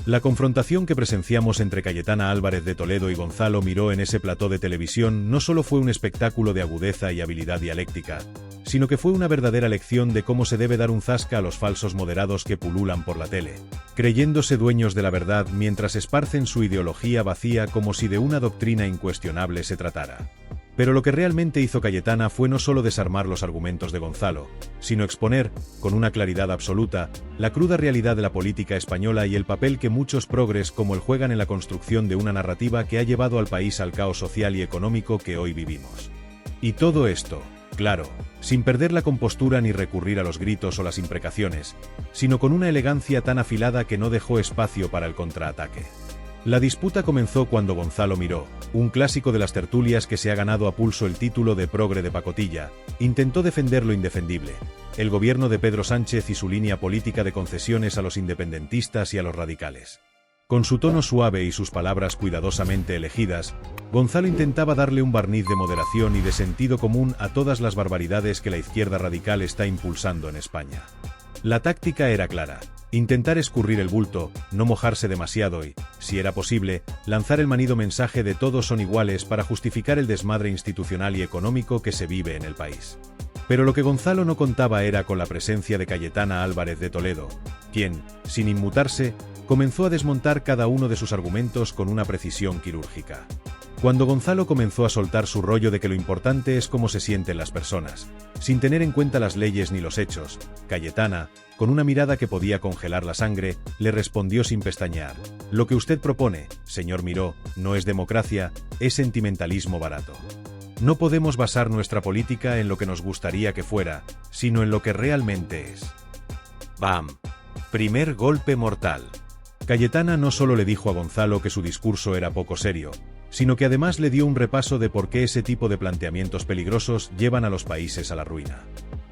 La confrontación que presenciamos entre Cayetana Álvarez de Toledo y Gonzalo Miró en ese plató de televisión no solo fue un espectáculo de agudeza y habilidad dialéctica, sino que fue una verdadera lección de cómo se debe dar un zasca a los falsos moderados que pululan por la tele, creyéndose dueños de la verdad mientras esparcen su ideología vacía como si de una doctrina incuestionable se tratara. Pero lo que realmente hizo Cayetana fue no solo desarmar los argumentos de Gonzalo, sino exponer, con una claridad absoluta, la cruda realidad de la política española y el papel que muchos progres como él juegan en la construcción de una narrativa que ha llevado al país al caos social y económico que hoy vivimos. Y todo esto, claro, sin perder la compostura ni recurrir a los gritos o las imprecaciones, sino con una elegancia tan afilada que no dejó espacio para el contraataque. La disputa comenzó cuando Gonzalo Miró, un clásico de las tertulias que se ha ganado a pulso el título de progre de pacotilla, intentó defender lo indefendible, el gobierno de Pedro Sánchez y su línea política de concesiones a los independentistas y a los radicales. Con su tono suave y sus palabras cuidadosamente elegidas, Gonzalo intentaba darle un barniz de moderación y de sentido común a todas las barbaridades que la izquierda radical está impulsando en España. La táctica era clara: intentar escurrir el bulto, no mojarse demasiado y, si era posible, lanzar el manido mensaje de todos son iguales para justificar el desmadre institucional y económico que se vive en el país. Pero lo que Gonzalo no contaba era con la presencia de Cayetana Álvarez de Toledo, quien, sin inmutarse, comenzó a desmontar cada uno de sus argumentos con una precisión quirúrgica. Cuando Gonzalo comenzó a soltar su rollo de que lo importante es cómo se sienten las personas, sin tener en cuenta las leyes ni los hechos, Cayetana, con una mirada que podía congelar la sangre, le respondió sin pestañear: lo que usted propone, señor Miró, no es democracia, es sentimentalismo barato. No podemos basar nuestra política en lo que nos gustaría que fuera, sino en lo que realmente es. ¡Bam! Primer golpe mortal. Cayetana no solo le dijo a Gonzalo que su discurso era poco serio, sino que además le dio un repaso de por qué ese tipo de planteamientos peligrosos llevan a los países a la ruina.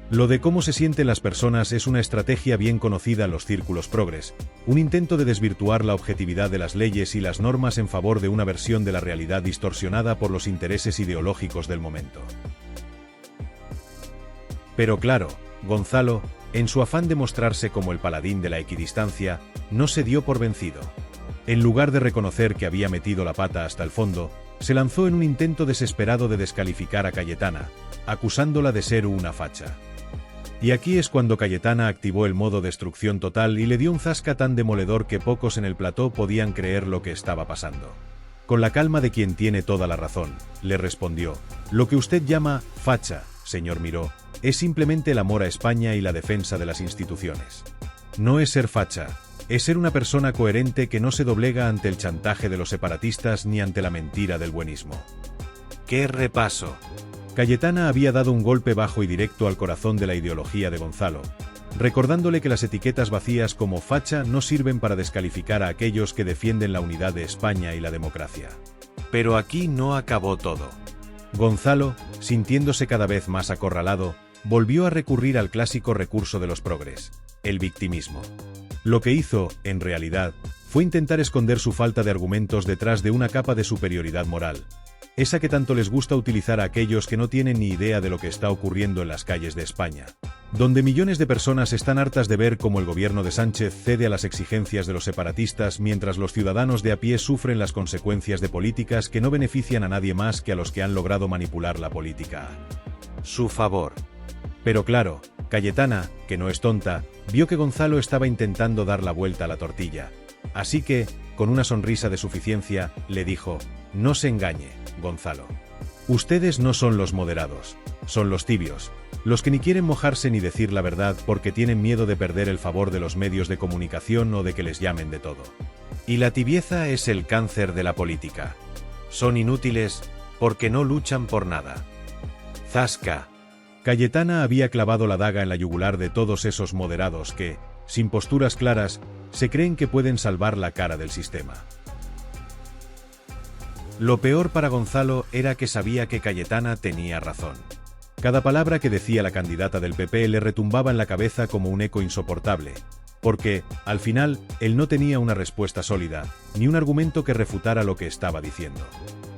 Lo de cómo se sienten las personas es una estrategia bien conocida en los círculos progres, un intento de desvirtuar la objetividad de las leyes y las normas en favor de una versión de la realidad distorsionada por los intereses ideológicos del momento. Pero claro, Gonzalo, en su afán de mostrarse como el paladín de la equidistancia, no se dio por vencido. En lugar de reconocer que había metido la pata hasta el fondo, se lanzó en un intento desesperado de descalificar a Cayetana, acusándola de ser una facha. Y aquí es cuando Cayetana activó el modo destrucción total y le dio un zasca tan demoledor que pocos en el plató podían creer lo que estaba pasando. Con la calma de quien tiene toda la razón, le respondió: lo que usted llama facha, señor Miró, es simplemente el amor a España y la defensa de las instituciones. No es ser facha, es ser una persona coherente que no se doblega ante el chantaje de los separatistas ni ante la mentira del buenismo. ¡Qué repaso! Cayetana había dado un golpe bajo y directo al corazón de la ideología de Gonzalo, recordándole que las etiquetas vacías como facha no sirven para descalificar a aquellos que defienden la unidad de España y la democracia. Pero aquí no acabó todo. Gonzalo, sintiéndose cada vez más acorralado, volvió a recurrir al clásico recurso de los progres: el victimismo. Lo que hizo, en realidad, fue intentar esconder su falta de argumentos detrás de una capa de superioridad moral, esa que tanto les gusta utilizar a aquellos que no tienen ni idea de lo que está ocurriendo en las calles de España, donde millones de personas están hartas de ver cómo el gobierno de Sánchez cede a las exigencias de los separatistas mientras los ciudadanos de a pie sufren las consecuencias de políticas que no benefician a nadie más que a los que han logrado manipular la política a su favor. Pero claro, Cayetana, que no es tonta, vio que Gonzalo estaba intentando dar la vuelta a la tortilla, así que, con una sonrisa de suficiencia, le dijo: no se engañe, Gonzalo. Ustedes no son los moderados, son los tibios, los que ni quieren mojarse ni decir la verdad porque tienen miedo de perder el favor de los medios de comunicación o de que les llamen de todo. Y la tibieza es el cáncer de la política. Son inútiles porque no luchan por nada. ¡Zasca! Cayetana había clavado la daga en la yugular de todos esos moderados que, sin posturas claras, se creen que pueden salvar la cara del sistema. Lo peor para Gonzalo era que sabía que Cayetana tenía razón. Cada palabra que decía la candidata del PP le retumbaba en la cabeza como un eco insoportable, porque, al final, él no tenía una respuesta sólida, ni un argumento que refutara lo que estaba diciendo.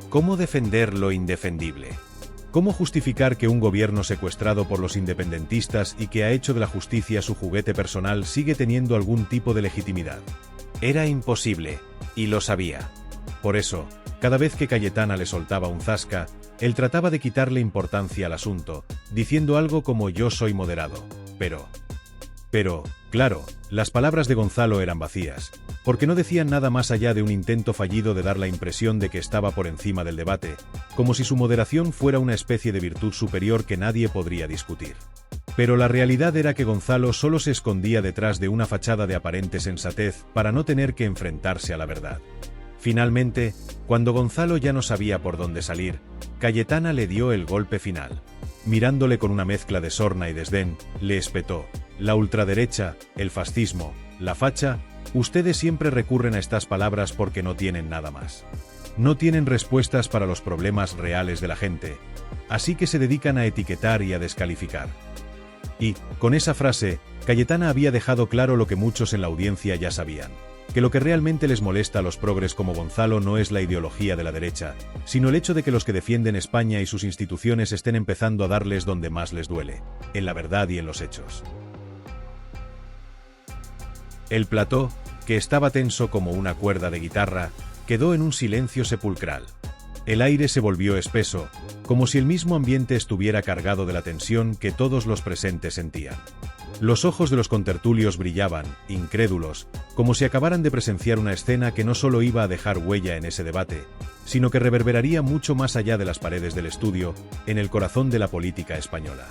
¿Cómo defender lo indefendible? ¿Cómo justificar que un gobierno secuestrado por los independentistas y que ha hecho de la justicia su juguete personal sigue teniendo algún tipo de legitimidad? Era imposible, y lo sabía. Por eso, cada vez que Cayetana le soltaba un zasca, él trataba de quitarle importancia al asunto, diciendo algo como yo soy moderado, Pero, claro, las palabras de Gonzalo eran vacías, porque no decían nada más allá de un intento fallido de dar la impresión de que estaba por encima del debate, como si su moderación fuera una especie de virtud superior que nadie podría discutir. Pero la realidad era que Gonzalo solo se escondía detrás de una fachada de aparente sensatez para no tener que enfrentarse a la verdad. Finalmente, cuando Gonzalo ya no sabía por dónde salir, Cayetana le dio el golpe final. Mirándole con una mezcla de sorna y desdén, le espetó: la ultraderecha, el fascismo, la facha, ustedes siempre recurren a estas palabras porque no tienen nada más. No tienen respuestas para los problemas reales de la gente, así que se dedican a etiquetar y a descalificar. Y, con esa frase, Cayetana había dejado claro lo que muchos en la audiencia ya sabían: que lo que realmente les molesta a los progres como Gonzalo no es la ideología de la derecha, sino el hecho de que los que defienden España y sus instituciones estén empezando a darles donde más les duele, en la verdad y en los hechos. El plató, que estaba tenso como una cuerda de guitarra, quedó en un silencio sepulcral. El aire se volvió espeso, como si el mismo ambiente estuviera cargado de la tensión que todos los presentes sentían. Los ojos de los contertulios brillaban, incrédulos, como si acabaran de presenciar una escena que no solo iba a dejar huella en ese debate, sino que reverberaría mucho más allá de las paredes del estudio, en el corazón de la política española.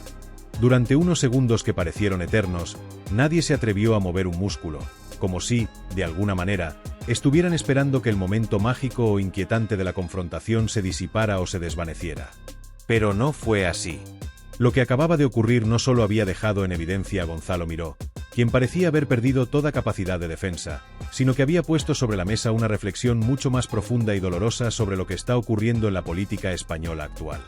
Durante unos segundos que parecieron eternos, nadie se atrevió a mover un músculo, como si, de alguna manera, estuvieran esperando que el momento mágico o inquietante de la confrontación se disipara o se desvaneciera. Pero no fue así. Lo que acababa de ocurrir no solo había dejado en evidencia a Gonzalo Miró, quien parecía haber perdido toda capacidad de defensa, sino que había puesto sobre la mesa una reflexión mucho más profunda y dolorosa sobre lo que está ocurriendo en la política española actual.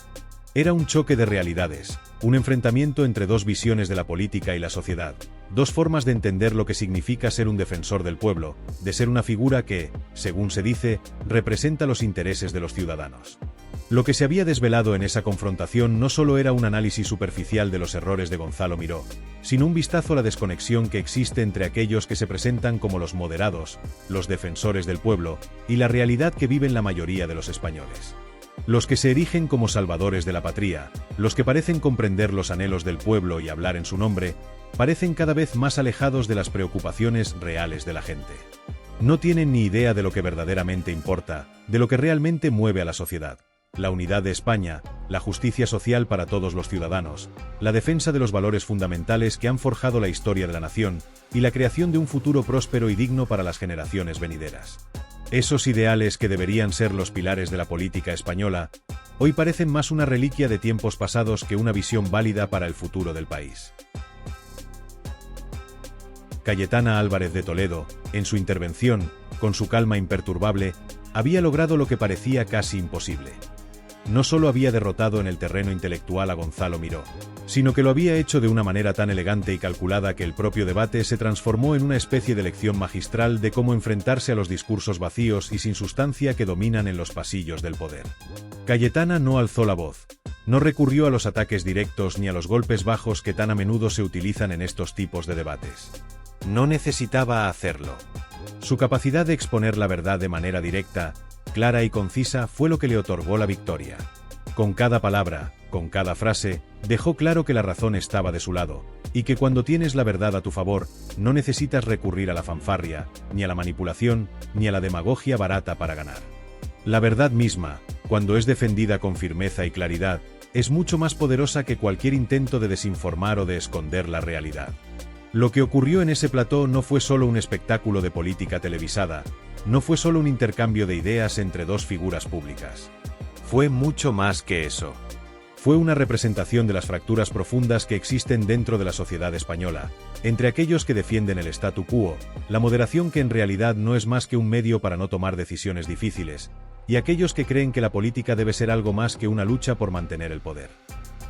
Era un choque de realidades, un enfrentamiento entre dos visiones de la política y la sociedad, dos formas de entender lo que significa ser un defensor del pueblo, de ser una figura que, según se dice, representa los intereses de los ciudadanos. Lo que se había desvelado en esa confrontación no solo era un análisis superficial de los errores de Gonzalo Miró, sino un vistazo a la desconexión que existe entre aquellos que se presentan como los moderados, los defensores del pueblo, y la realidad que viven la mayoría de los españoles. Los que se erigen como salvadores de la patria, los que parecen comprender los anhelos del pueblo y hablar en su nombre, parecen cada vez más alejados de las preocupaciones reales de la gente. No tienen ni idea de lo que verdaderamente importa, de lo que realmente mueve a la sociedad: la unidad de España, la justicia social para todos los ciudadanos, la defensa de los valores fundamentales que han forjado la historia de la nación, y la creación de un futuro próspero y digno para las generaciones venideras. Esos ideales que deberían ser los pilares de la política española, hoy parecen más una reliquia de tiempos pasados que una visión válida para el futuro del país. Cayetana Álvarez de Toledo, en su intervención, con su calma imperturbable, había logrado lo que parecía casi imposible. No solo había derrotado en el terreno intelectual a Gonzalo Miró, sino que lo había hecho de una manera tan elegante y calculada que el propio debate se transformó en una especie de lección magistral de cómo enfrentarse a los discursos vacíos y sin sustancia que dominan en los pasillos del poder. Cayetana no alzó la voz, no recurrió a los ataques directos ni a los golpes bajos que tan a menudo se utilizan en estos tipos de debates. No necesitaba hacerlo. Su capacidad de exponer la verdad de manera directa, clara y concisa fue lo que le otorgó la victoria. Con cada palabra, con cada frase, dejó claro que la razón estaba de su lado, y que cuando tienes la verdad a tu favor, no necesitas recurrir a la fanfarria, ni a la manipulación, ni a la demagogia barata para ganar. La verdad misma, cuando es defendida con firmeza y claridad, es mucho más poderosa que cualquier intento de desinformar o de esconder la realidad. Lo que ocurrió en ese plató no fue solo un espectáculo de política televisada, no fue solo un intercambio de ideas entre dos figuras públicas. Fue mucho más que eso. Fue una representación de las fracturas profundas que existen dentro de la sociedad española, entre aquellos que defienden el statu quo, la moderación que en realidad no es más que un medio para no tomar decisiones difíciles, y aquellos que creen que la política debe ser algo más que una lucha por mantener el poder.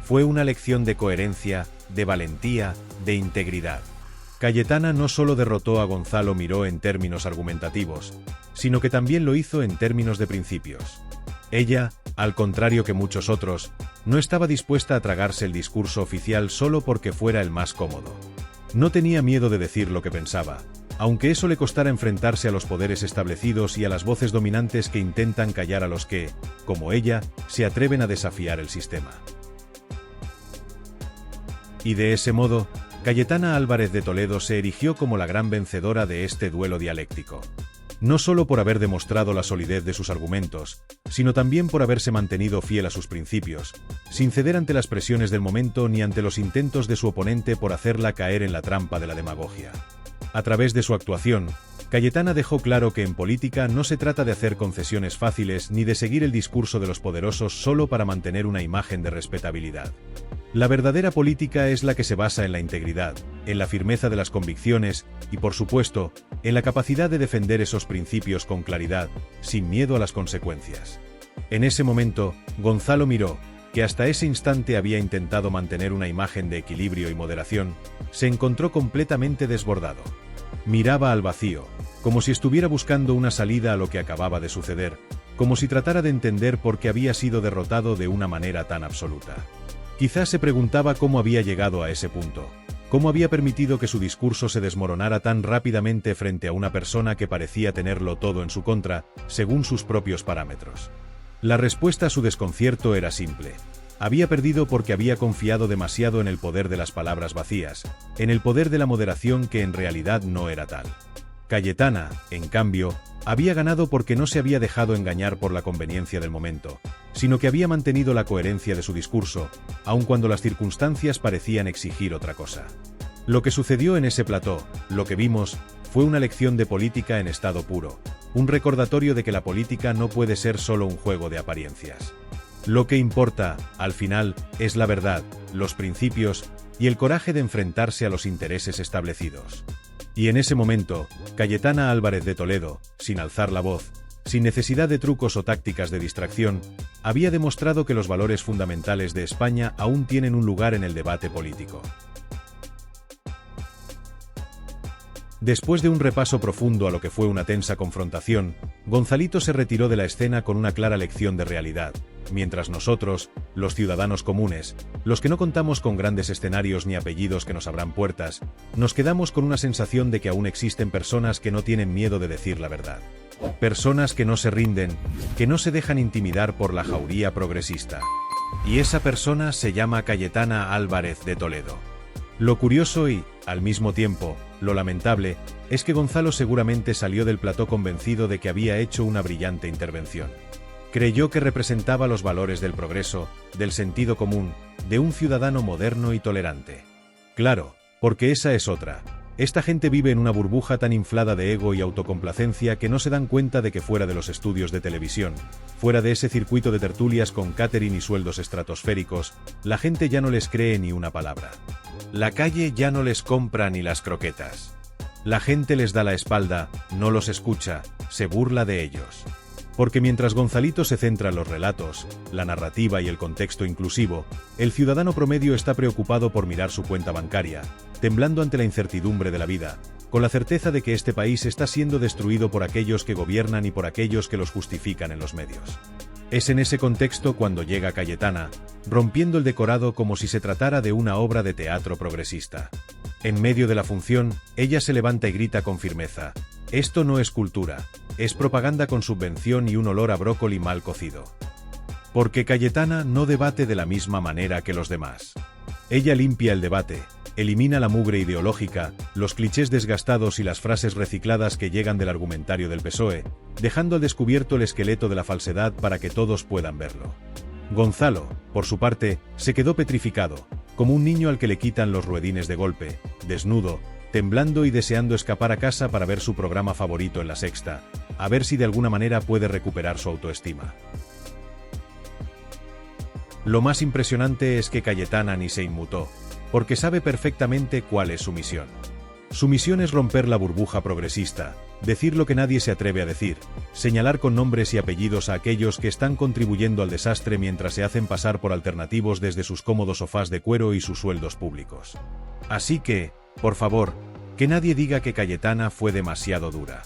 Fue una lección de coherencia, de valentía, de integridad. Cayetana no solo derrotó a Gonzalo Miró en términos argumentativos, sino que también lo hizo en términos de principios. Ella, al contrario que muchos otros, no estaba dispuesta a tragarse el discurso oficial solo porque fuera el más cómodo. No tenía miedo de decir lo que pensaba, aunque eso le costara enfrentarse a los poderes establecidos y a las voces dominantes que intentan callar a los que, como ella, se atreven a desafiar el sistema. Y de ese modo, Cayetana Álvarez de Toledo se erigió como la gran vencedora de este duelo dialéctico. No solo por haber demostrado la solidez de sus argumentos, sino también por haberse mantenido fiel a sus principios, sin ceder ante las presiones del momento ni ante los intentos de su oponente por hacerla caer en la trampa de la demagogia. A través de su actuación, Cayetana dejó claro que en política no se trata de hacer concesiones fáciles ni de seguir el discurso de los poderosos solo para mantener una imagen de respetabilidad. La verdadera política es la que se basa en la integridad, en la firmeza de las convicciones y, por supuesto, en la capacidad de defender esos principios con claridad, sin miedo a las consecuencias. En ese momento, Gonzalo Miró, que hasta ese instante había intentado mantener una imagen de equilibrio y moderación, se encontró completamente desbordado. Miraba al vacío, como si estuviera buscando una salida a lo que acababa de suceder, como si tratara de entender por qué había sido derrotado de una manera tan absoluta. Quizás se preguntaba cómo había llegado a ese punto, cómo había permitido que su discurso se desmoronara tan rápidamente frente a una persona que parecía tenerlo todo en su contra, según sus propios parámetros. La respuesta a su desconcierto era simple. Había perdido porque había confiado demasiado en el poder de las palabras vacías, en el poder de la moderación que en realidad no era tal. Cayetana, en cambio, había ganado porque no se había dejado engañar por la conveniencia del momento, sino que había mantenido la coherencia de su discurso, aun cuando las circunstancias parecían exigir otra cosa. Lo que sucedió en ese plató, lo que vimos, fue una lección de política en estado puro, un recordatorio de que la política no puede ser solo un juego de apariencias. Lo que importa, al final, es la verdad, los principios y el coraje de enfrentarse a los intereses establecidos. Y en ese momento, Cayetana Álvarez de Toledo, sin alzar la voz, sin necesidad de trucos o tácticas de distracción, había demostrado que los valores fundamentales de España aún tienen un lugar en el debate político. Después de un repaso profundo a lo que fue una tensa confrontación, Gonzalito se retiró de la escena con una clara lección de realidad, mientras nosotros, los ciudadanos comunes, los que no contamos con grandes escenarios ni apellidos que nos abran puertas, nos quedamos con una sensación de que aún existen personas que no tienen miedo de decir la verdad. Personas que no se rinden, que no se dejan intimidar por la jauría progresista. Y esa persona se llama Cayetana Álvarez de Toledo. Lo curioso y, al mismo tiempo, lo lamentable, es que Gonzalo seguramente salió del plató convencido de que había hecho una brillante intervención. Creyó que representaba los valores del progreso, del sentido común, de un ciudadano moderno y tolerante. Claro, porque esa es otra. Esta gente vive en una burbuja tan inflada de ego y autocomplacencia que no se dan cuenta de que fuera de los estudios de televisión, fuera de ese circuito de tertulias con catering y sueldos estratosféricos, la gente ya no les cree ni una palabra. La calle ya no les compra ni las croquetas. La gente les da la espalda, no los escucha, se burla de ellos. Porque mientras Gonzalito se centra en los relatos, la narrativa y el contexto inclusivo, el ciudadano promedio está preocupado por mirar su cuenta bancaria, temblando ante la incertidumbre de la vida, con la certeza de que este país está siendo destruido por aquellos que gobiernan y por aquellos que los justifican en los medios. Es en ese contexto cuando llega Cayetana, rompiendo el decorado como si se tratara de una obra de teatro progresista. En medio de la función, ella se levanta y grita con firmeza: «Esto no es cultura, es propaganda con subvención y un olor a brócoli mal cocido». Porque Cayetana no debate de la misma manera que los demás. Ella limpia el debate, elimina la mugre ideológica, los clichés desgastados y las frases recicladas que llegan del argumentario del PSOE, dejando al descubierto el esqueleto de la falsedad para que todos puedan verlo. Gonzalo, por su parte, se quedó petrificado, como un niño al que le quitan los ruedines de golpe, desnudo, temblando y deseando escapar a casa para ver su programa favorito en La Sexta, a ver si de alguna manera puede recuperar su autoestima. Lo más impresionante es que Cayetana ni se inmutó, porque sabe perfectamente cuál es su misión. Su misión es romper la burbuja progresista, decir lo que nadie se atreve a decir, señalar con nombres y apellidos a aquellos que están contribuyendo al desastre mientras se hacen pasar por alternativos desde sus cómodos sofás de cuero y sus sueldos públicos. Así que, por favor, que nadie diga que Cayetana fue demasiado dura.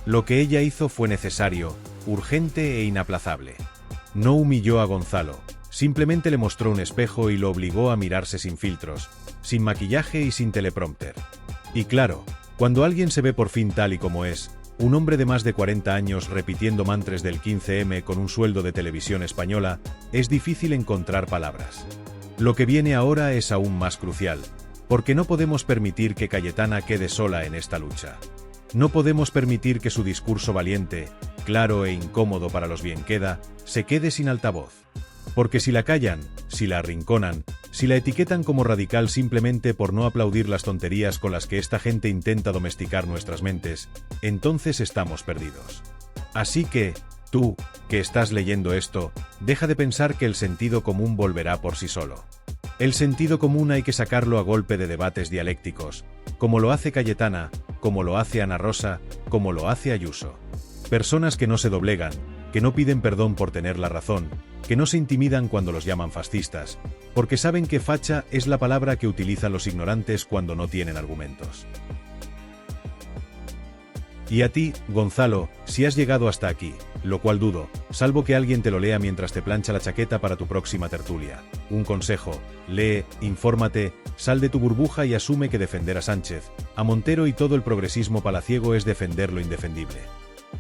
Lo que ella hizo fue necesario, urgente e inaplazable. No humilló a Gonzalo, simplemente le mostró un espejo y lo obligó a mirarse sin filtros, sin maquillaje y sin teleprompter. Y claro, Cuando alguien se ve por fin tal y como es, un hombre de más de 40 años repitiendo mantras del 15M con un sueldo de televisión española, es difícil encontrar palabras. Lo que viene ahora es aún más crucial, porque no podemos permitir que Cayetana quede sola en esta lucha. No podemos permitir que su discurso valiente, claro e incómodo para los bienqueda, se quede sin altavoz. Porque si la callan, si la arrinconan, si la etiquetan como radical simplemente por no aplaudir las tonterías con las que esta gente intenta domesticar nuestras mentes, entonces estamos perdidos. Así que, tú, que estás leyendo esto, deja de pensar que el sentido común volverá por sí solo. El sentido común hay que sacarlo a golpe de debates dialécticos, como lo hace Cayetana, como lo hace Ana Rosa, como lo hace Ayuso. Personas que no se doblegan, que no piden perdón por tener la razón, que no se intimidan cuando los llaman fascistas, porque saben que facha es la palabra que utilizan los ignorantes cuando no tienen argumentos. Y a ti, Gonzalo, si has llegado hasta aquí, lo cual dudo, salvo que alguien te lo lea mientras te plancha la chaqueta para tu próxima tertulia. Un consejo: lee, infórmate, sal de tu burbuja y asume que defender a Sánchez, a Montero y todo el progresismo palaciego es defender lo indefendible.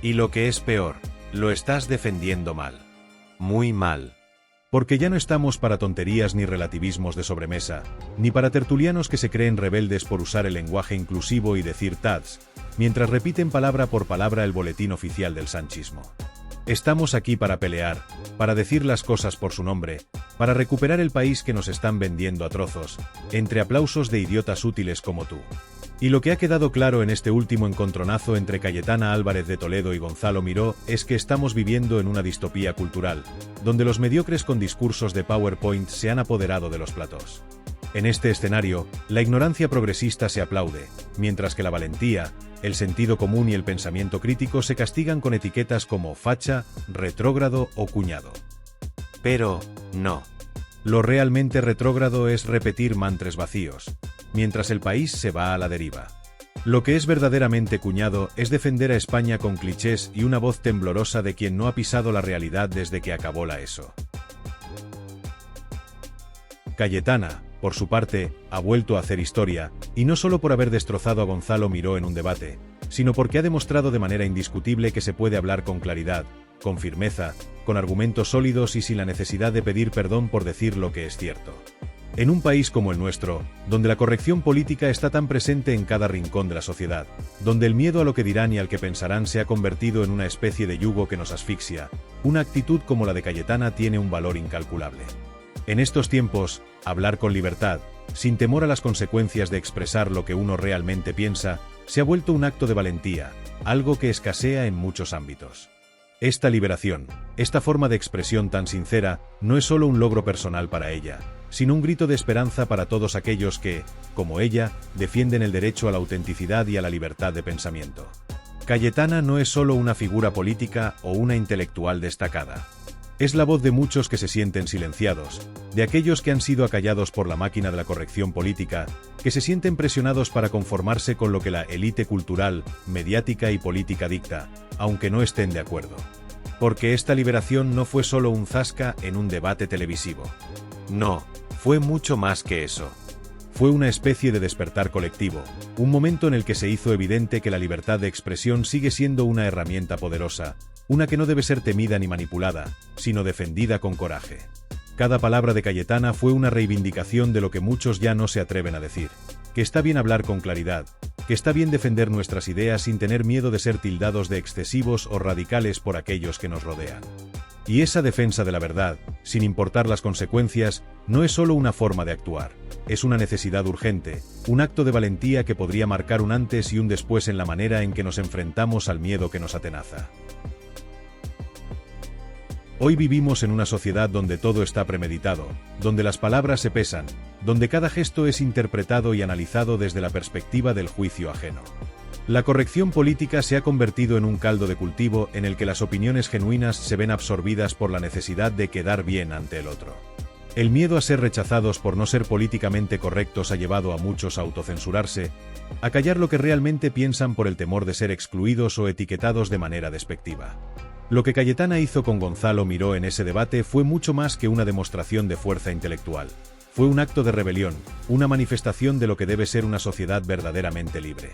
Y lo que es peor, lo estás defendiendo mal. Muy mal. Porque ya no estamos para tonterías ni relativismos de sobremesa, ni para tertulianos que se creen rebeldes por usar el lenguaje inclusivo y decir tads, mientras repiten palabra por palabra el boletín oficial del sanchismo. Estamos aquí para pelear, para decir las cosas por su nombre, para recuperar el país que nos están vendiendo a trozos, entre aplausos de idiotas útiles como tú. Y lo que ha quedado claro en este último encontronazo entre Cayetana Álvarez de Toledo y Gonzalo Miró es que estamos viviendo en una distopía cultural, donde los mediocres con discursos de PowerPoint se han apoderado de los platós. En este escenario, la ignorancia progresista se aplaude, mientras que la valentía, el sentido común y el pensamiento crítico se castigan con etiquetas como facha, retrógrado o cuñado. Pero, no. Lo realmente retrógrado es repetir mantras vacíos, mientras el país se va a la deriva. Lo que es verdaderamente cuñado es defender a España con clichés y una voz temblorosa de quien no ha pisado la realidad desde que acabó la ESO. Cayetana, por su parte, ha vuelto a hacer historia, y no solo por haber destrozado a Gonzalo Miró en un debate, sino porque ha demostrado de manera indiscutible que se puede hablar con claridad, con firmeza, con argumentos sólidos y sin la necesidad de pedir perdón por decir lo que es cierto. En un país como el nuestro, donde la corrección política está tan presente en cada rincón de la sociedad, donde el miedo a lo que dirán y al que pensarán se ha convertido en una especie de yugo que nos asfixia, una actitud como la de Cayetana tiene un valor incalculable. En estos tiempos, hablar con libertad, sin temor a las consecuencias de expresar lo que uno realmente piensa, se ha vuelto un acto de valentía, algo que escasea en muchos ámbitos. Esta liberación, esta forma de expresión tan sincera, no es solo un logro personal para ella, sino un grito de esperanza para todos aquellos que, como ella, defienden el derecho a la autenticidad y a la libertad de pensamiento. Cayetana no es solo una figura política o una intelectual destacada. Es la voz de muchos que se sienten silenciados, de aquellos que han sido acallados por la máquina de la corrección política, que se sienten presionados para conformarse con lo que la élite cultural, mediática y política dicta, aunque no estén de acuerdo. Porque esta liberación no fue solo un zasca en un debate televisivo. No, fue mucho más que eso. Fue una especie de despertar colectivo, un momento en el que se hizo evidente que la libertad de expresión sigue siendo una herramienta poderosa, una que no debe ser temida ni manipulada, sino defendida con coraje. Cada palabra de Cayetana fue una reivindicación de lo que muchos ya no se atreven a decir, que está bien hablar con claridad, que está bien defender nuestras ideas sin tener miedo de ser tildados de excesivos o radicales por aquellos que nos rodean. Y esa defensa de la verdad, sin importar las consecuencias, no es solo una forma de actuar, es una necesidad urgente, un acto de valentía que podría marcar un antes y un después en la manera en que nos enfrentamos al miedo que nos atenaza. Hoy vivimos en una sociedad donde todo está premeditado, donde las palabras se pesan, donde cada gesto es interpretado y analizado desde la perspectiva del juicio ajeno. La corrección política se ha convertido en un caldo de cultivo en el que las opiniones genuinas se ven absorbidas por la necesidad de quedar bien ante el otro. El miedo a ser rechazados por no ser políticamente correctos ha llevado a muchos a autocensurarse, a callar lo que realmente piensan por el temor de ser excluidos o etiquetados de manera despectiva. Lo que Cayetana hizo con Gonzalo Miró en ese debate fue mucho más que una demostración de fuerza intelectual. Fue un acto de rebelión, una manifestación de lo que debe ser una sociedad verdaderamente libre.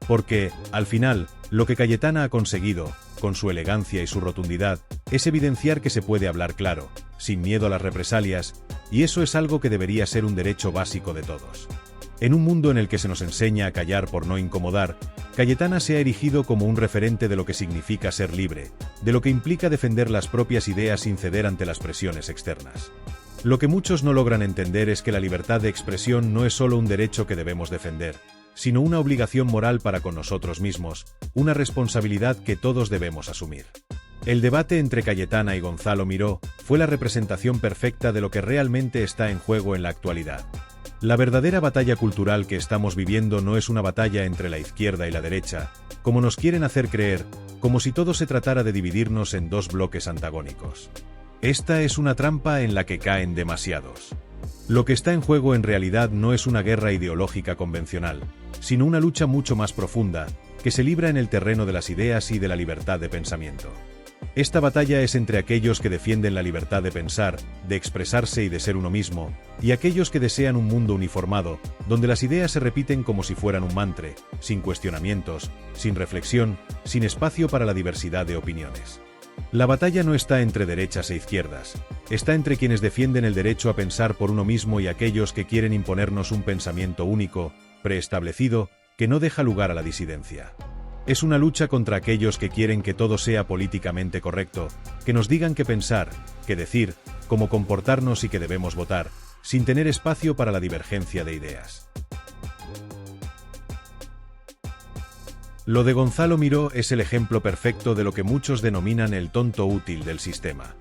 Porque, al final, lo que Cayetana ha conseguido, con su elegancia y su rotundidad, es evidenciar que se puede hablar claro, sin miedo a las represalias, y eso es algo que debería ser un derecho básico de todos. En un mundo en el que se nos enseña a callar por no incomodar, Cayetana se ha erigido como un referente de lo que significa ser libre, de lo que implica defender las propias ideas sin ceder ante las presiones externas. Lo que muchos no logran entender es que la libertad de expresión no es solo un derecho que debemos defender, sino una obligación moral para con nosotros mismos, una responsabilidad que todos debemos asumir. El debate entre Cayetana y Gonzalo Miró fue la representación perfecta de lo que realmente está en juego en la actualidad. La verdadera batalla cultural que estamos viviendo no es una batalla entre la izquierda y la derecha, como nos quieren hacer creer, como si todo se tratara de dividirnos en dos bloques antagónicos. Esta es una trampa en la que caen demasiados. Lo que está en juego en realidad no es una guerra ideológica convencional, sino una lucha mucho más profunda, que se libra en el terreno de las ideas y de la libertad de pensamiento. Esta batalla es entre aquellos que defienden la libertad de pensar, de expresarse y de ser uno mismo, y aquellos que desean un mundo uniformado, donde las ideas se repiten como si fueran un mantra, sin cuestionamientos, sin reflexión, sin espacio para la diversidad de opiniones. La batalla no está entre derechas e izquierdas, está entre quienes defienden el derecho a pensar por uno mismo y aquellos que quieren imponernos un pensamiento único, preestablecido, que no deja lugar a la disidencia. Es una lucha contra aquellos que quieren que todo sea políticamente correcto, que nos digan qué pensar, qué decir, cómo comportarnos y que debemos votar, sin tener espacio para la divergencia de ideas. Lo de Gonzalo Miró es el ejemplo perfecto de lo que muchos denominan el tonto útil del sistema.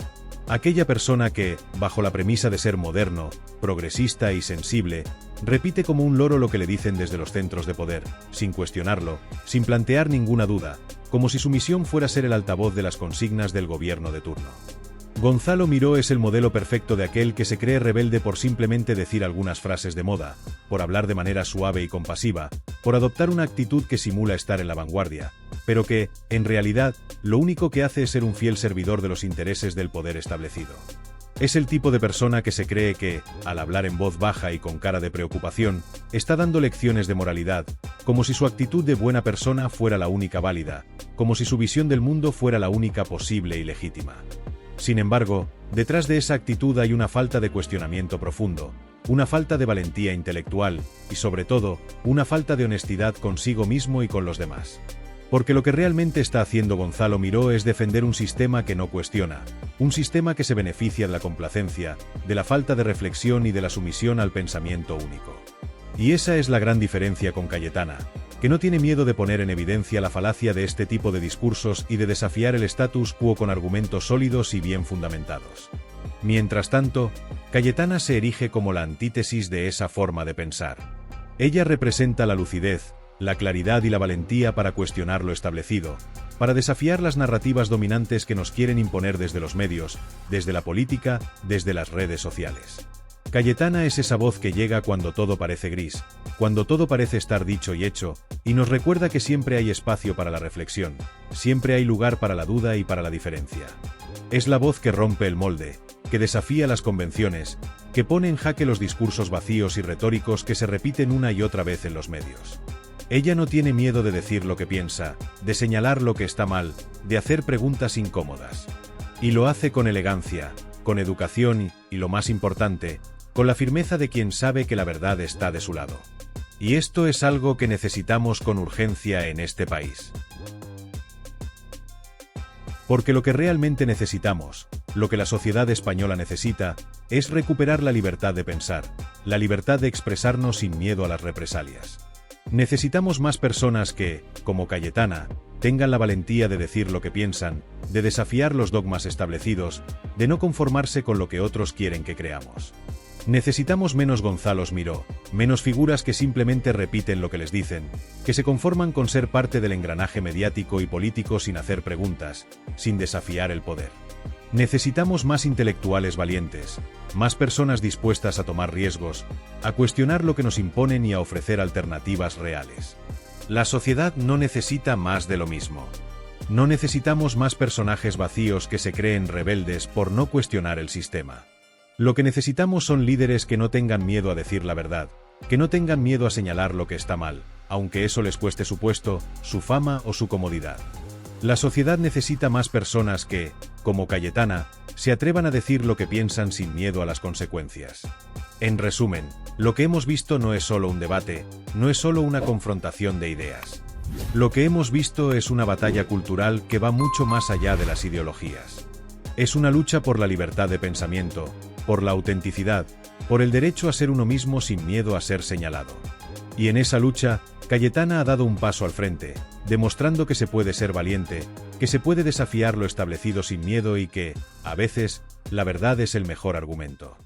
Aquella persona que, bajo la premisa de ser moderno, progresista y sensible, repite como un loro lo que le dicen desde los centros de poder, sin cuestionarlo, sin plantear ninguna duda, como si su misión fuera ser el altavoz de las consignas del gobierno de turno. Gonzalo Miró es el modelo perfecto de aquel que se cree rebelde por simplemente decir algunas frases de moda, por hablar de manera suave y compasiva, por adoptar una actitud que simula estar en la vanguardia, pero que, en realidad, lo único que hace es ser un fiel servidor de los intereses del poder establecido. Es el tipo de persona que se cree que, al hablar en voz baja y con cara de preocupación, está dando lecciones de moralidad, como si su actitud de buena persona fuera la única válida, como si su visión del mundo fuera la única posible y legítima. Sin embargo, detrás de esa actitud hay una falta de cuestionamiento profundo, una falta de valentía intelectual y, sobre todo, una falta de honestidad consigo mismo y con los demás. Porque lo que realmente está haciendo Gonzalo Miró es defender un sistema que no cuestiona, un sistema que se beneficia de la complacencia, de la falta de reflexión y de la sumisión al pensamiento único. Y esa es la gran diferencia con Cayetana, que no tiene miedo de poner en evidencia la falacia de este tipo de discursos y de desafiar el status quo con argumentos sólidos y bien fundamentados. Mientras tanto, Cayetana se erige como la antítesis de esa forma de pensar. Ella representa la lucidez, la claridad y la valentía para cuestionar lo establecido, para desafiar las narrativas dominantes que nos quieren imponer desde los medios, desde la política, desde las redes sociales. Cayetana es esa voz que llega cuando todo parece gris, cuando todo parece estar dicho y hecho, y nos recuerda que siempre hay espacio para la reflexión, siempre hay lugar para la duda y para la diferencia. Es la voz que rompe el molde, que desafía las convenciones, que pone en jaque los discursos vacíos y retóricos que se repiten una y otra vez en los medios. Ella no tiene miedo de decir lo que piensa, de señalar lo que está mal, de hacer preguntas incómodas. Y lo hace con elegancia, con educación y, lo más importante, con la firmeza de quien sabe que la verdad está de su lado. Y esto es algo que necesitamos con urgencia en este país. Porque lo que realmente necesitamos, lo que la sociedad española necesita, es recuperar la libertad de pensar, la libertad de expresarnos sin miedo a las represalias. Necesitamos más personas que, como Cayetana, tengan la valentía de decir lo que piensan, de desafiar los dogmas establecidos, de no conformarse con lo que otros quieren que creamos. Necesitamos menos Gonzalos Miró, menos figuras que simplemente repiten lo que les dicen, que se conforman con ser parte del engranaje mediático y político sin hacer preguntas, sin desafiar el poder. Necesitamos más intelectuales valientes, más personas dispuestas a tomar riesgos, a cuestionar lo que nos imponen y a ofrecer alternativas reales. La sociedad no necesita más de lo mismo. No necesitamos más personajes vacíos que se creen rebeldes por no cuestionar el sistema. Lo que necesitamos son líderes que no tengan miedo a decir la verdad, que no tengan miedo a señalar lo que está mal, aunque eso les cueste su puesto, su fama o su comodidad. La sociedad necesita más personas que, como Cayetana, se atrevan a decir lo que piensan sin miedo a las consecuencias. En resumen, lo que hemos visto no es solo un debate, no es solo una confrontación de ideas. Lo que hemos visto es una batalla cultural que va mucho más allá de las ideologías. Es una lucha por la libertad de pensamiento, por la autenticidad, por el derecho a ser uno mismo sin miedo a ser señalado. Y en esa lucha, Cayetana ha dado un paso al frente, demostrando que se puede ser valiente, que se puede desafiar lo establecido sin miedo y que, a veces, la verdad es el mejor argumento.